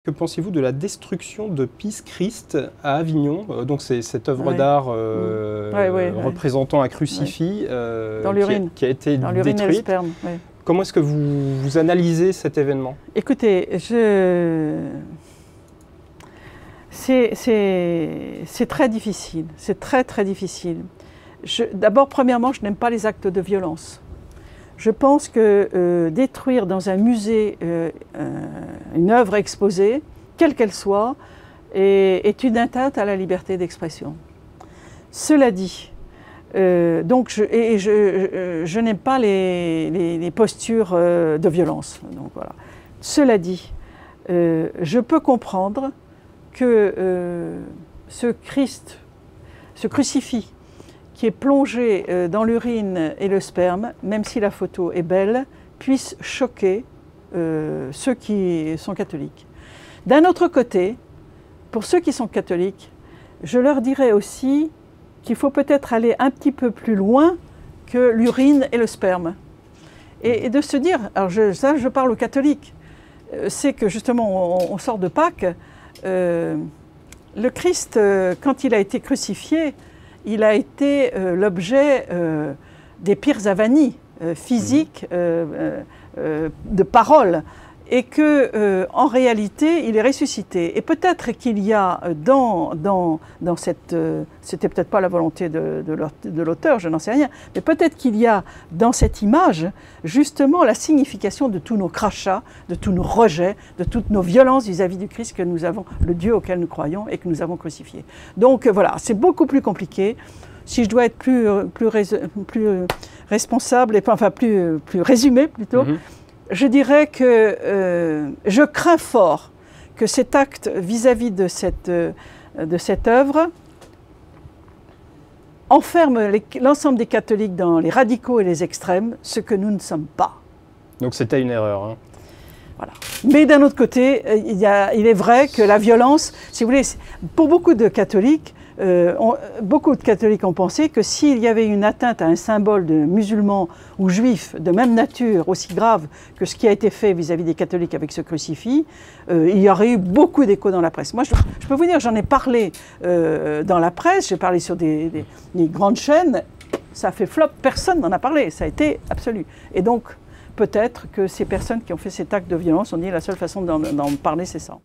Que pensez-vous de la destruction de Pisse Christ à Avignon? Donc c'est cette œuvre d'art représentant un crucifix qui a été détruite. Sperme, Comment est-ce que vous analysez cet événement? Écoutez, c'est très difficile, c'est très difficile. D'abord, premièrement, je n'aime pas les actes de violence. Je pense que détruire dans un musée une œuvre exposée, quelle qu'elle soit, est une atteinte à la liberté d'expression. Cela dit, je n'aime pas les postures de violence. Donc, voilà. Cela dit, je peux comprendre que ce crucifix qui est plongé dans l'urine et le sperme, même si la photo est belle, puisse choquer ceux qui sont catholiques. D'un autre côté, pour ceux qui sont catholiques, je leur dirais aussi qu'il faut peut-être aller un petit peu plus loin que l'urine et le sperme. Et de se dire, alors ça je parle aux catholiques, c'est que justement on sort de Pâques, le Christ, quand il a été crucifié, il a été l'objet des pires avanies physiques, de paroles, et qu'en réalité, il est ressuscité. Et peut-être qu'il y a dans cette... c'était peut-être pas la volonté de l'auteur, je n'en sais rien, mais peut-être qu'il y a dans cette image, justement, la signification de tous nos crachats, de tous nos rejets, de toutes nos violences vis-à-vis du Christ que nous avons, le Dieu auquel nous croyons et que nous avons crucifié. Donc voilà, c'est beaucoup plus compliqué. Si je dois être plus responsable, enfin plus résumé plutôt, je dirais que je crains fort que cet acte vis-à-vis de cette œuvre enferme l'ensemble des catholiques dans les radicaux et les extrêmes, ce que nous ne sommes pas. Donc c'était une erreur. Hein. Voilà. Mais d'un autre côté, il est vrai que la violence, si vous voulez, pour beaucoup de catholiques ont pensé que s'il y avait une atteinte à un symbole de musulman ou juif de même nature, aussi grave que ce qui a été fait vis-à-vis des catholiques avec ce crucifix, il y aurait eu beaucoup d'écho dans la presse. Moi, je peux vous dire, j'en ai parlé dans la presse, j'ai parlé sur des grandes chaînes, ça a fait flop, personne n'en a parlé, ça a été absolu. Et donc, peut-être que ces personnes qui ont fait cet acte de violence ont dit la seule façon d'en parler, c'est ça.